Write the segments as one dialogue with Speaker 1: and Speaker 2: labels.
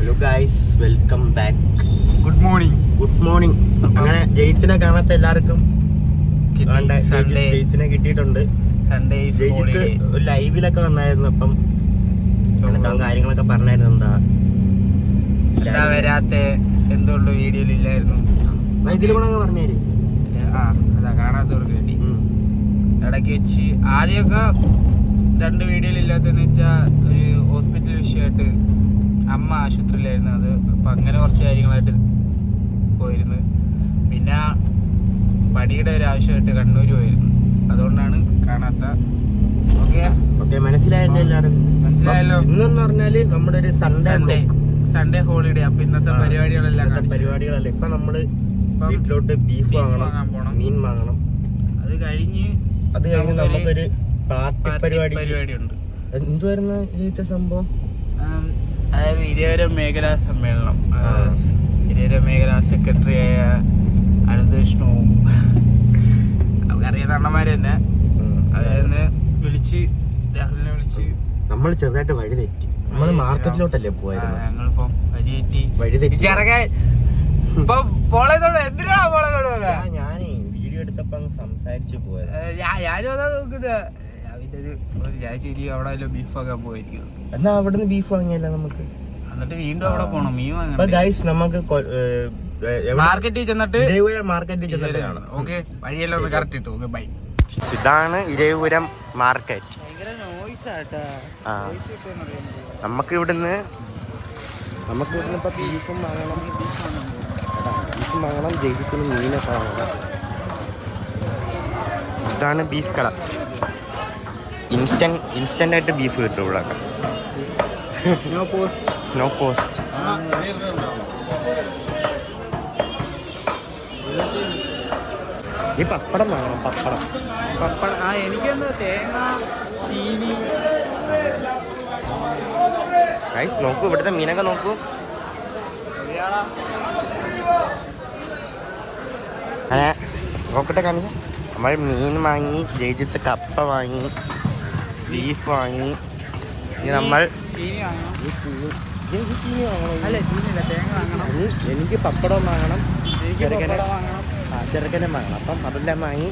Speaker 1: Hello guys, welcome back.
Speaker 2: Good morning.
Speaker 1: അങ്ങനെ ജയിത്തിനെ കാണാത്ത എല്ലാവർക്കും
Speaker 2: സൺഡേ
Speaker 1: ജയിത്തിനെ കിട്ടിയിട്ടുണ്ട്. ജയിത്ത് ഒരു ലൈവിലൊക്കെ വന്നായിരുന്നു. അപ്പം കാര്യങ്ങളൊക്കെ പറഞ്ഞായിരുന്നു. എന്താ
Speaker 2: വരാത്ത എന്തുകൊണ്ട് വീഡിയോയിൽ ഇല്ലായിരുന്നു
Speaker 1: ഇതിൽ കൂടെ പറഞ്ഞേര്.
Speaker 2: അതാ കാണാത്തവർക്ക് വേണ്ടി ഇടയ്ക്ക് വെച്ച് ആദ്യമൊക്കെ 2 വീഡിയോയിൽ ഇല്ലാത്തതെന്ന് വെച്ചാൽ ഒരു ഹോസ്പിറ്റൽ വിഷയമായിട്ട് അമ്മ ആശുപത്രിയിലായിരുന്നു. അത് അപ്പം അങ്ങനെ കുറച്ച് കാര്യങ്ങളായിട്ട് പോയിരുന്നു. പിന്നെ പടിയുടെ ഒരു ആവശ്യമായിട്ട് കണ്ണൂർ പോയിരുന്നു. അതുകൊണ്ടാണ് കാണാത്ത.
Speaker 1: ഓക്കെ, മനസ്സിലായല്ലോ എല്ലാവരും?
Speaker 2: മനസ്സിലായല്ലോ.
Speaker 1: ഇന്നെന്ന് പറഞ്ഞാല് നമ്മുടെ ഒരു
Speaker 2: സൺഡേ ഹോളിഡേ. അപ്പൊ ഇന്നത്തെ
Speaker 1: പരിപാടികളല്ല. ഇപ്പൊ നമ്മള് വീട്ടിലോട്ട് ബീഫ് വാങ്ങാൻ പോണം, മീൻ വാങ്ങണം.
Speaker 2: അത് കഴിഞ്ഞ്
Speaker 1: നമുക്കൊരു പാർട്ടി
Speaker 2: പരിപാടി ഉണ്ട്.
Speaker 1: എന്തുവായിരുന്നു ഇതിന്റെ സംഭവം?
Speaker 2: അതായത് ഇരയോരം മേഖലാ സമ്മേളനം. ഇരയോരം മേഖലാ സെക്രട്ടറി ആയ അനന്തകൃഷ്ണവും നമുക്കറിയാവുന്ന അണ്ണന്മാര് തന്നെ അതായത് രാഹുലിനെ വിളിച്ച്
Speaker 1: നമ്മൾ ചെറുതായിട്ട് വഴി തെറ്റി. നമ്മള് മാർക്കറ്റിലോട്ടല്ലേ പോയത്.
Speaker 2: ഞങ്ങളിപ്പം വഴി തെറ്റി ഇപ്പൊ പോളയത്തോട് എന്തിനാ പോളയത്തോട്
Speaker 1: ഞാനേ വീഡിയോ എടുത്തപ്പോ സംസാരിച്ചു പോയത്.
Speaker 2: ഞാനും അതാ നോക്കുന്നത്. ഞാൻ ശരി അവിടെ ബീഫൊക്കെ പോയിരിക്കും.
Speaker 1: എന്നാ അവിടുന്ന് ബീഫ് വാങ്ങിയല്ല നമുക്ക്, എന്നിട്ട്
Speaker 2: വീണ്ടും അവിടെ പോണം മീൻ വാങ്ങാൻ.
Speaker 1: നമുക്ക്
Speaker 2: മാർക്കറ്റിൽ ചെന്നിട്ട്
Speaker 1: കാണാം.
Speaker 2: ഓക്കെ, വഴിയെല്ലാം ഒന്ന് കറക്റ്റ് ഇട്ടു. Okay, bye.
Speaker 1: ഇതാണ് ഇരവിപുരം മാർക്കറ്റ്. നമുക്ക് ഇവിടുന്ന് ഇപ്പൊ ബീഫും വാങ്ങണം, ജയിക്കുന്ന മീനൊക്കെ വാങ്ങണം. ഇതാണ് ബീഫ് കട. ഇൻസ്റ്റന്റ് ആയിട്ട് ബീഫ് കിട്ടും ഇവിടെ. No post. ഈ പപ്പടം വാങ്ങണം. പപ്പടം
Speaker 2: എനിക്കെന്താ തേങ്ങ ചീനി.
Speaker 1: ഗൈസ് നോക്കൂ, ഇവിടുത്തെ മീനൊക്കെ നോക്കൂ. അങ്ങനെ നോക്കട്ടെ, കാണിച്ച നമ്മൾ മീൻ വാങ്ങി, ജയിച്ചിട്ട് കപ്പ വാങ്ങി, ബീഫ് വാങ്ങി. ഇനി നമ്മൾ എനിക്ക് പപ്പടം വാങ്ങണം, ചെറുക്കനെ വാങ്ങണം. അപ്പം അതെല്ലാം വാങ്ങി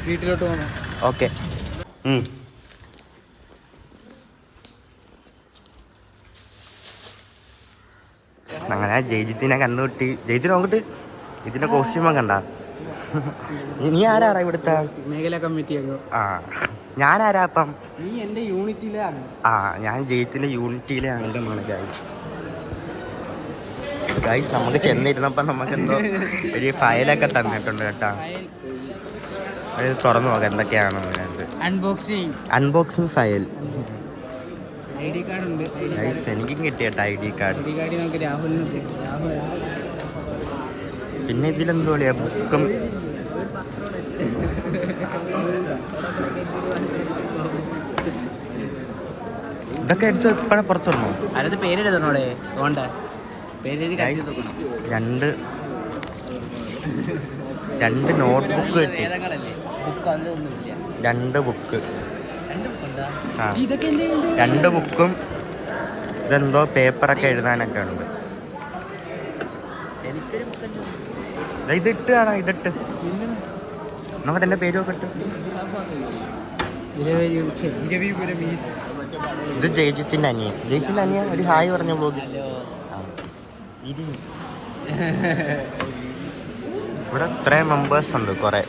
Speaker 2: വീട്ടിലോട്ട് പോകണം.
Speaker 1: ഓക്കെ. അങ്ങനെ ജയിജിത്തിനെ കണ്ടുകിട്ടി. ജയിച്ചിനെ നോക്കിട്ട് ഇതിന്റെ കോസ്റ്റ്യൂം കണ്ട. നീ ആരാടാ ഇവിടുത്തെ
Speaker 2: മേഖലാ കമ്മിറ്റി?
Speaker 1: ഞാനാരാ അപ്പം?
Speaker 2: നീ എന്റെ യൂണിറ്റിലെ.
Speaker 1: ഞാൻ ജയിത്തിന്റെ യൂണിറ്റിയിലെ അംഗമാണ്. ഗൈസ് നമുക്ക് ചെന്നിരുന്നപ്പോ നമുക്കെന്തോ ഒരു ഫയലൊക്കെ തന്നിട്ടുണ്ട് കേട്ടാ. അത് തുറന്നു നോക്കാം എന്തൊക്കെയാണ്. Unboxing file.
Speaker 2: ID കാർഡ് ഉണ്ട്.
Speaker 1: എനിക്കും കിട്ടിയട്ടോ ID കാർഡ്.
Speaker 2: രാഹുലിന്.
Speaker 1: പിന്നെ ഇതിലെന്തോ ബുക്കും. ഇതൊക്കെ എടുത്ത് ഇപ്പഴേ പുറത്തുടണോ?
Speaker 2: അതിനകത്ത് പേരെഴുതണോടെ?
Speaker 1: രണ്ട് നോട്ട്ബുക്ക് കിട്ടി. 2 ബുക്ക്. 2 ബുക്കും ഇതെന്തോ പേപ്പറൊക്കെ എഴുതാനൊക്കെ ഉണ്ട്. ഇതിട്ട് കാണാ. ഇതിട്ട് നോക്കട്ടെ, എൻ്റെ പേരും ഒക്കെ ഇട്ട്. ഇത് ജയിജിത്തിന്റെ അനിയ. ഒരു ഹായ് പറഞ്ഞ ബ്ലോഗ്. ഇവിടെ ഇത്രയും മെമ്പേഴ്സ് ഉണ്ട് കുറെ.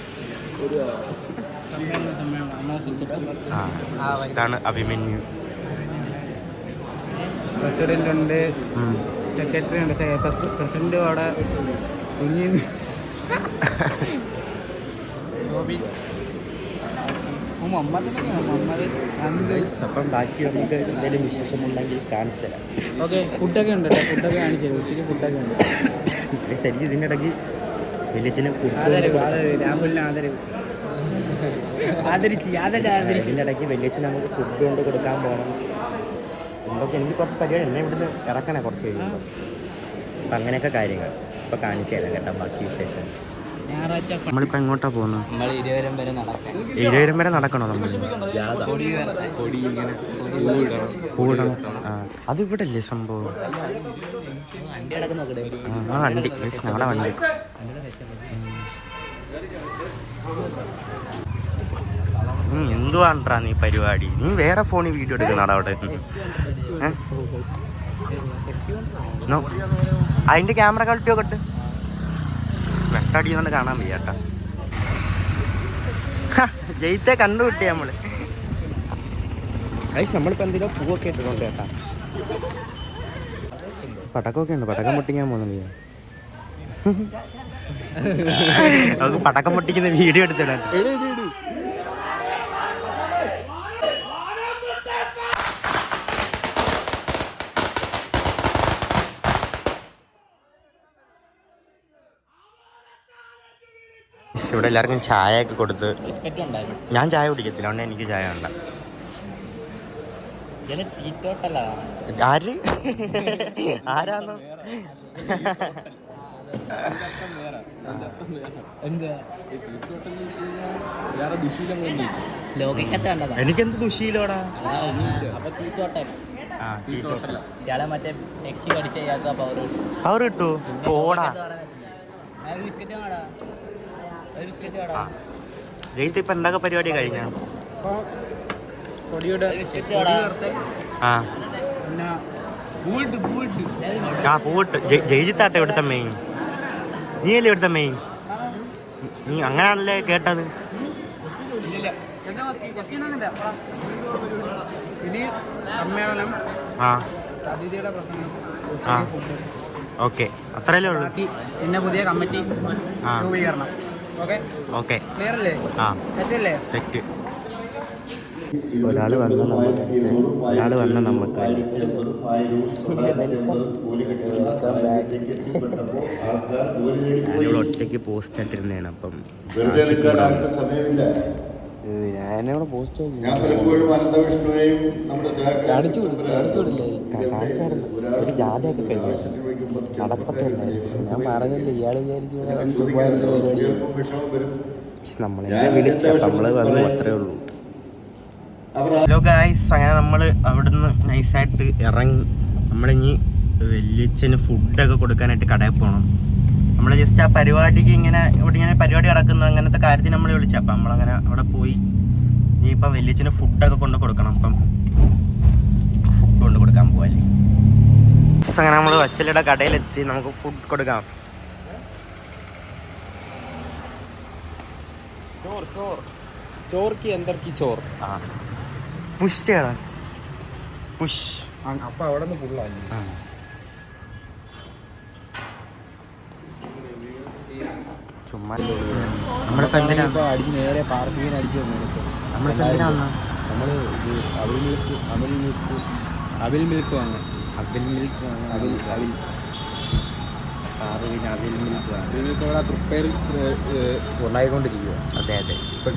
Speaker 1: ഇതാണ് അഭിമന്യു.
Speaker 2: പ്രസിഡന്റ് ഉണ്ട്, സെക്രട്ടറി ഉണ്ട്, പ്രസിഡന്റ് അവിടെ
Speaker 1: അപ്പം ബാക്കി നമുക്ക് എന്തെങ്കിലും വിശേഷമുണ്ടെങ്കിൽ കാണിച്ചു തരാം.
Speaker 2: ഓക്കെ, ഫുഡൊക്കെ ഉണ്ട്. ഫുഡൊക്കെ കാണിച്ചു തരും. ഉച്ചയ്ക്ക് ഫുഡൊക്കെ ഉണ്ട്.
Speaker 1: ശരി, ഇതിൻ്റെ ഇടയ്ക്ക് വലിയച്ഛനും
Speaker 2: രാഹുലിനെ
Speaker 1: ഇതിൻ്റെ ഇടയ്ക്ക് വലിയച്ഛൻ നമുക്ക് ഫുഡ് കൊണ്ട് കൊടുക്കാൻ പോകണം. എന്തൊക്കെ എനിക്ക് കുറച്ച് പരിപാടി എന്നെ ഇവിടുന്ന് ഇറക്കണേ കുറച്ച് കഴിയുമ്പോൾ. അപ്പം അങ്ങനെയൊക്കെ കാര്യങ്ങൾ ഇപ്പം കാണിച്ചു തരാം കേട്ടോ. ബാക്കി വിശേഷം
Speaker 2: ഞായറാഴ്ച
Speaker 1: നമ്മളിപ്പോ എങ്ങോട്ടാ പോകുന്നത്?
Speaker 2: നമ്മൾ ഇരുവരും വരെ നടക്കാം.
Speaker 1: ഇരുവരും വരെ നടക്കണോ നമ്മൾ? അത് ഇവിടെ അല്ലേ സംഭവം? ആ വണ്ടി ഞങ്ങളുടെ വണ്ടി. എന്തുവാണ്ടാ നീ പരിപാടി? നീ വേറെ ഫോണിൽ വീഡിയോ എടുക്കുന്നാടാ അവിടെ? അതിന്റെ ക്യാമറ ക്വാളിറ്റി ഒക്കെ വെട്ടടിയുന്നുണ്ട്, കാണാൻ വയ്യാട്ടാ. ജയിത്തെ കണ്ടുപിട്ടി നമ്മള്. നമ്മളിപ്പോ എന്തെങ്കിലും പൂവൊക്കെ ഇട്ടുകൊണ്ട് കേട്ടാ. പടക്കമൊക്കെ ഉണ്ട്, പടക്കം പൊട്ടിക്കാൻ പോകുന്നില്ല. നമുക്ക് പടക്കം പൊട്ടിക്കുന്ന വീഡിയോ എടുത്തിടാൻ. ഇവിടെ എല്ലാവർക്കും ചായ ഒക്കെ കൊടുത്ത്. ഞാൻ ചായ കുടിക്കത്തില്ല, അതുകൊണ്ട് എനിക്ക് ചായ വേണ്ട. ആര് ആരാന്ന് എനിക്കെന്ത് ദുശീലോടാ. പവർ കിട്ടൂ പോടാ. ജയിത്ത് ഇപ്പൊ എന്തൊക്കെ പരിപാടി കഴിഞ്ഞ? പൂവിട്ട് ജയിച്ചിട്ടാട്ടെ ഇവിടുത്തെ മെയിൻ. നീയല്ലേ ഇവിടുത്തെ മെയിൻ? നീ അങ്ങനെയാണല്ലേ കേട്ടത്. ഓക്കെ, അത്രയല്ലേ ഉള്ളൂ.
Speaker 2: പിന്നെ പുതിയ കമ്മിറ്റി രൂപീകരണം.
Speaker 1: Okay, set.
Speaker 3: ഒരാൾ വന്ന നമുക്ക് ഞാനിവിടെ ഒറ്റയ്ക്ക് പോസ്റ്റ് ആയിട്ടിരുന്നതാണ്. അപ്പം ഞാനിവിടെ പോസ്റ്റ് കാണിച്ചായിരുന്നു. ഒരു ജാഥയൊക്കെ കഴിഞ്ഞു നടപ്പത്തില്ലായിരുന്നു. ഞാൻ പറഞ്ഞില്ല, ഇയാൾ വിചാരിച്ചു നമ്മളെന്നെ വിളിച്ചു, നമ്മള് വന്നു, അത്രേ ഉള്ളൂ.
Speaker 1: ഹലോ ഗായ്സ്, അങ്ങനെ നമ്മൾ അവിടുന്ന് നൈസായിട്ട് ഇറങ്ങി. നമ്മളിനി വലിയച്ഛന് ഫുഡൊക്കെ കൊടുക്കാനായിട്ട് കടയിൽ പോകണം. നമ്മൾ ജസ്റ്റ് ആ പരിപാടിക്ക് ഇങ്ങനെ ഇവിടെ ഇങ്ങനെ പരിപാടി നടക്കുന്നു, അങ്ങനത്തെ കാര്യത്തിന് നമ്മൾ വിളിച്ചു. അപ്പം നമ്മളങ്ങനെ അവിടെ പോയി ഇനിയിപ്പം വലിയച്ഛന് ഫുഡൊക്കെ കൊണ്ട് കൊടുക്കണം. അപ്പം ഫുഡ് കൊണ്ട് കൊടുക്കാൻ പോവല്ലേ. അങ്ങനെ നമ്മൾ വച്ചലയുടെ കടയിലെത്തി, നമുക്ക് ഫുഡ് കൊടുക്കാം.
Speaker 2: ചോർക്ക് എന്തൊക്കെ ചോർ
Speaker 1: പുഷ് ചെയ്യണം. പുഷ്
Speaker 2: അപ്പൊ അവിടെ നിന്ന് ഫുള്ളാണ്.
Speaker 1: ചുമ്മാ നമ്മളിപ്പോ എന്തിനാ
Speaker 2: അടിച്ച് നേരെ പാർക്കിങ്ങിന് അടിച്ചു തന്നു.
Speaker 1: നമ്മളിപ്പോ എന്തിനാ വന്നത്?
Speaker 2: നമ്മൾ ഇത് അവിൽ മിൽക്ക് വാങ്ങാം. അവിൽ മിൽക്ക് ഇവിടെ പ്രിപ്പയർ ഉണ്ടായിക്കൊണ്ടിരിക്കുക.
Speaker 1: അതെ, ഇപ്പൊ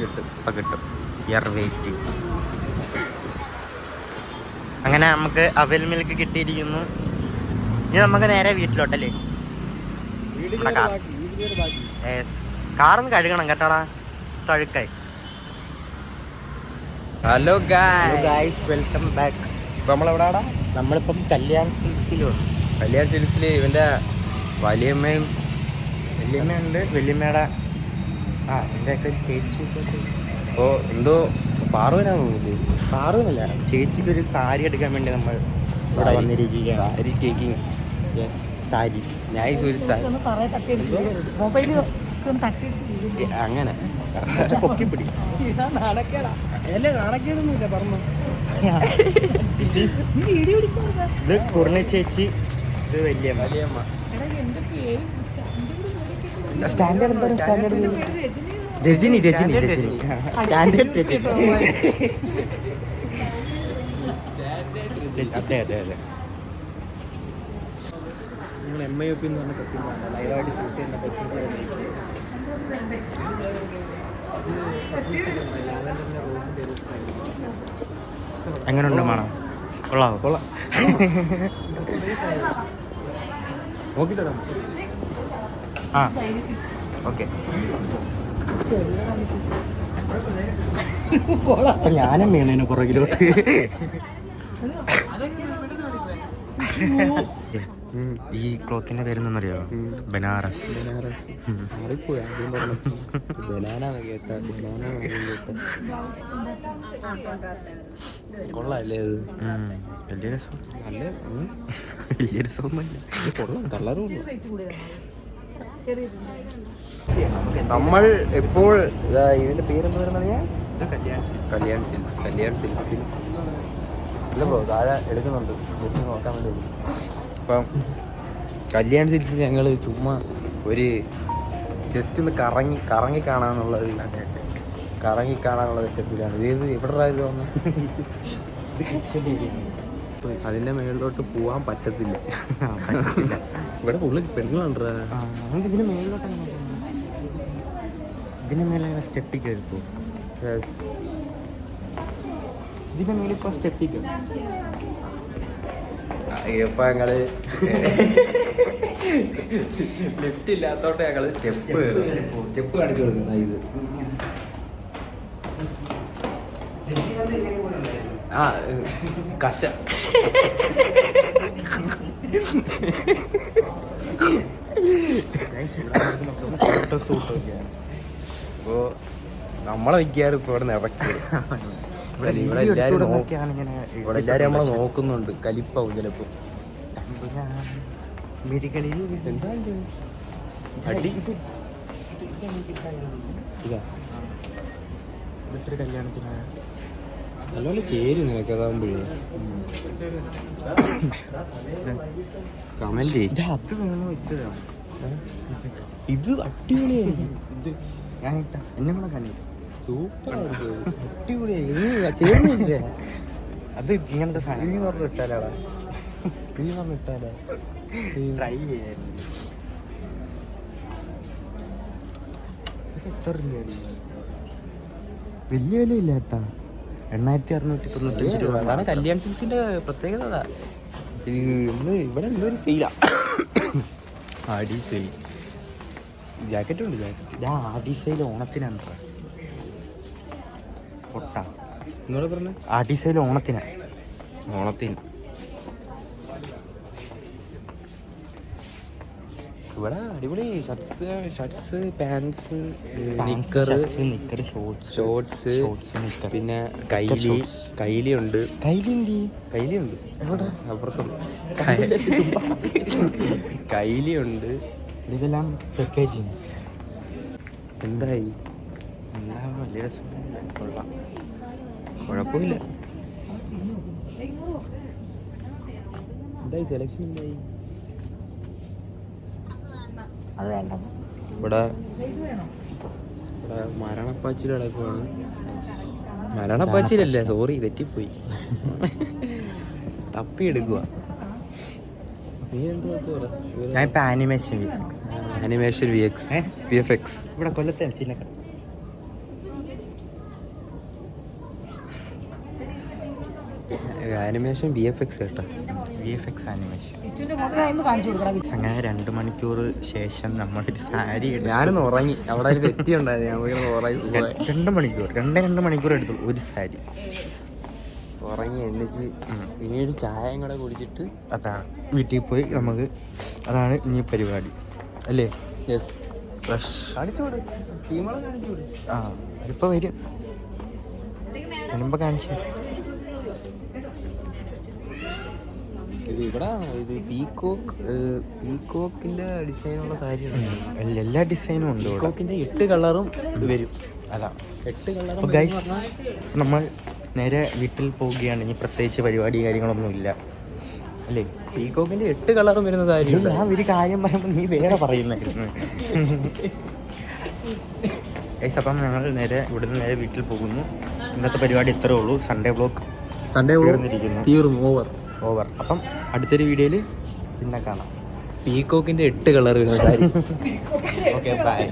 Speaker 1: കിട്ടും. ഇയർ വെയിറ്റ്. അങ്ങനെ നമുക്ക് അവൽ മിൽക്ക് കിട്ടിയിരിക്കുന്നു. ഇനി നമുക്ക് നേരെ വീട്ടിലോട്ടല്ലേ? കാറൊന്ന് കഴുകണം കേട്ടാടാ, തഴുക്കായി.
Speaker 2: Hello
Speaker 1: guys, welcome back.
Speaker 2: ഇപ്പം നമ്മളെവിടാടാ?
Speaker 1: നമ്മളിപ്പം കല്യാൺ സിൽസിലുണ്ട്.
Speaker 2: കല്യാൺ സിൽസിൽ ഇവൻ്റെ
Speaker 1: വലിയമ്മയുണ്ട്. വലിയമ്മയുടെ എൻ്റെ ഒക്കെ ചേച്ചി.
Speaker 2: അപ്പോൾ എന്തോ പാറുവനാന്ന് തോന്നുന്നില്ലേ?
Speaker 1: പാറുവനല്ല, ചേച്ചിക്ക് ഒരു സാരി എടുക്കാൻ വേണ്ടി നമ്മൾ ഇവിടെ വന്നിരിക്കുക.
Speaker 2: സാരി ടേക്കിങ്.
Speaker 1: യെസ്, സാരി.
Speaker 2: ഞാൻ ഒരു സാരി അങ്ങനെ
Speaker 1: പൊക്കിപ്പിടി.
Speaker 2: നാണക്കേടൊന്നുമില്ല പറഞ്ഞു.
Speaker 1: ഇത് കുറിന ചേച്ചി, ഇത് വലിയമ്മ. സ്റ്റാൻഡേർഡ് എന്താ? സ്റ്റാൻഡേർഡ് രജനി. സ്റ്റാൻഡേർഡ് രജനി. അതെ.
Speaker 2: നിങ്ങൾ MIOP എന്ന് പറഞ്ഞ പറ്റില്ല, ലൈവായിട്ട് ചൂസ് ചെയ്യുന്ന പറ്റില്ല.
Speaker 1: എങ്ങനെയുണ്ട് മണം? കൊള്ളാം.
Speaker 2: നോക്കിത്തരാം.
Speaker 1: ഓക്കെ. അപ്പം ഞാനും വീണേനെ പുറകിലോട്ട്. ഈ ക്ലോത്തിന്റെ പേരെന്നറിയോ? ബനാറസ്.
Speaker 3: കൊള്ളാല്ലേ അത്?
Speaker 1: വലിയ രസം.
Speaker 3: നല്ല
Speaker 1: വലിയ രസമൊന്നുമില്ല.
Speaker 3: കൊള്ളാം, കളറും. നമ്മൾ എപ്പോൾ ഇതിന്റെ പേരെന്ന് പറയുന്നത് കല്യാൺ സിൽക്സിൽ ഇല്ല ബ്രോ, താഴെ എടുക്കുന്നുണ്ട്, ജസ്റ്റ് നോക്കാൻ വേണ്ടി. അപ്പം കല്യാൺ സിൽക്സിൽ ഞങ്ങൾ ചുമ്മാ ഒരു ജസ്റ്റ് ഒന്ന് കറങ്ങി കാണാനുള്ളത് സ്റ്റെപ്പിലാണ്. ഇത് എവിടെ ഇത് വന്നു? അതിന്റെ മേളിലോട്ട് പോവാൻ പറ്റത്തില്ല. ഇവിടെ ഫുള്ള് പെണ്ണുകളുണ്ടാ.
Speaker 1: ഇതിന് മേളിലോട്ട് ഇതിന് മേലെ സ്റ്റെപ്പിൽ കയറിപ്പോ. ഇതിന്റെ മേളിൽ ഇപ്പോൾ സ്റ്റെപ്പിൽ കയറി.
Speaker 3: ഇപ്പൊ ഞങ്ങള് ലിഫ്റ്റ് ഇല്ലാത്തോട്ട് ഞങ്ങള് സ്റ്റെപ്പ് കാണിച്ചു കൊടുക്കുന്ന ഇത്. ആ കശ ഇപ്പോ നമ്മളെ വിൽക്കാറ് ഇപ്പൊ ഇവിടെ നിറയ്ക്കുക. ഇവിടെ എല്ലാരും നമ്മളെ നോക്കുന്നുണ്ട്. കലിപ്പാവും ചിലപ്പോ. എന്താ അടി
Speaker 1: ഇതൊരു കല്യാണത്തിന്
Speaker 3: നല്ലപോലെ ചേരും നിനക്ക്. അതാകുമ്പോഴേ കമന്റ്
Speaker 1: അത് വേണോ ഇത് വേണോ?
Speaker 3: ഇത് അടിപൊളിയായി.
Speaker 1: ഇത് ഞാനിട്ട എന്നെ കൂടെ കണ്ടിട്ട്
Speaker 3: സൂപ്പറായിരിക്കും. അടിപൊളിയായി. ചേരുന്നില്ലേ?
Speaker 1: അത് ഇങ്ങനത്തെ സാധനം
Speaker 3: നീ പറഞ്ഞു ഇട്ടാലാടാ.
Speaker 1: ട്രൈ ചെയ്യായിരുന്നു. എത്ര രൂപയാണ്? വലിയ വിലയില്ല കേട്ടാ. 8695 രൂപ.
Speaker 3: അതാണ് കല്യാൺ സിൽക്സിന്റെ പ്രത്യേകത. അതാ ഇത് നമ്മള് ഇവിടെ എന്തോ സെയിലാ. ആടി സെയിൽ ജാക്കറ്റും ഉണ്ട്.
Speaker 1: ഞാൻ ആഡിസയിൽ ഓണത്തിനാണ് പൊട്ട.
Speaker 3: എന്നോട് പറഞ്ഞ
Speaker 1: ആഡിസയിൽ ഓണത്തിന്
Speaker 3: ഇവിടെ അടിപൊളി ഷർട്ട്സ് പാൻസ്
Speaker 1: നിക്കർ
Speaker 3: ഷോർട്സ് പിന്നെ കൈലി ഉണ്ട്. അപ്പുറത്തുണ്ട് കൈലി ഉണ്ട്.
Speaker 1: ഇതെല്ലാം പാക്കേജിങ്സ്.
Speaker 3: എന്തായി?
Speaker 1: എല്ലാം വലിയ രസമില്ല. കൊള്ളാം,
Speaker 3: കുഴപ്പമില്ല. എന്തായി സെലക്ഷൻ? എന്തായി? ഇവിടെ മരണപ്പാച്ചിൽ കിടക്കുവാണ്. മരണപ്പാച്ചിലല്ലേ, സോറി തെറ്റിപ്പോയി. തപ്പിയെടുക്കുക. നീ
Speaker 1: ഞാനിപ്പോൾ
Speaker 3: ആനിമേഷൻ VFX
Speaker 1: ഇവിടെ കൊല്ലത്തെ ചിന്നക്കട.
Speaker 3: ആനിമേഷൻ VFX കേട്ടോ.
Speaker 1: VFX animation. അങ്ങനെ 2 മണിക്കൂർ ശേഷം നമ്മളൊരു സാരി
Speaker 3: ഞാനൊന്ന് ഉറങ്ങി. അവിടെ ഒരു തെറ്റി ഉണ്ടായിരുന്നു. ഞാൻ ഉറങ്ങി
Speaker 1: 2 മണിക്കൂർ എടുത്തു ഒരു സാരി.
Speaker 3: ഉറങ്ങി എണ്ണിച്ച് പിന്നീട് ചായയും കൂടെ കുടിച്ചിട്ട്
Speaker 1: അതാണ് വീട്ടിൽ പോയി നമുക്ക്. അതാണ് ഇനി പരിപാടി അല്ലേ?
Speaker 3: യെസ്. കാണിച്ചോട് ടീമുകളെ കാണിച്ചോട്.
Speaker 1: ആ ഇപ്പോൾ വരും. വരുമ്പോൾ കാണിച്ചു.
Speaker 3: ഇവിടെ ഇത് പീക്കോക്കിന്റെ ഡിസൈനുള്ള സാരി
Speaker 1: എല്ലാ ഡിസൈനും ഉണ്ട്.
Speaker 3: പീക്കോക്കിന്റെ 8 കളറും വരും.
Speaker 1: അതാ
Speaker 3: 8 കളറും.
Speaker 1: അപ്പോൾ ഗൈസ് നമ്മൾ നേരെ വീട്ടിൽ പോവുകയാണ്. ഇനി പ്രത്യേകിച്ച് പരിപാടി കാര്യങ്ങളൊന്നും ഇല്ല അല്ലേ?
Speaker 3: പീക്കോക്കിന്റെ 8 കളറും വരുന്ന സാരി.
Speaker 1: ഞാൻ ഒരു കാര്യം പറയുമ്പോൾ നീ വേറെ പറയുന്നായിരുന്നു. ഗൈസ് അപ്പം ഞങ്ങൾ ഇവിടുന്ന് നേരെ വീട്ടിൽ പോകുന്നു. ഇന്നത്തെ പരിപാടി ഇത്രേ ഉള്ളൂ. സൺഡേ വ്ലോഗ്
Speaker 3: തീർന്നു.
Speaker 1: ഓവർ. അപ്പം അടുത്തൊരു വീഡിയോയിൽ പിന്നെ കാണാം.
Speaker 3: പീക്കോക്കിന്റെ 8 കളർ വരുന്ന സാരി.
Speaker 1: Okay, by.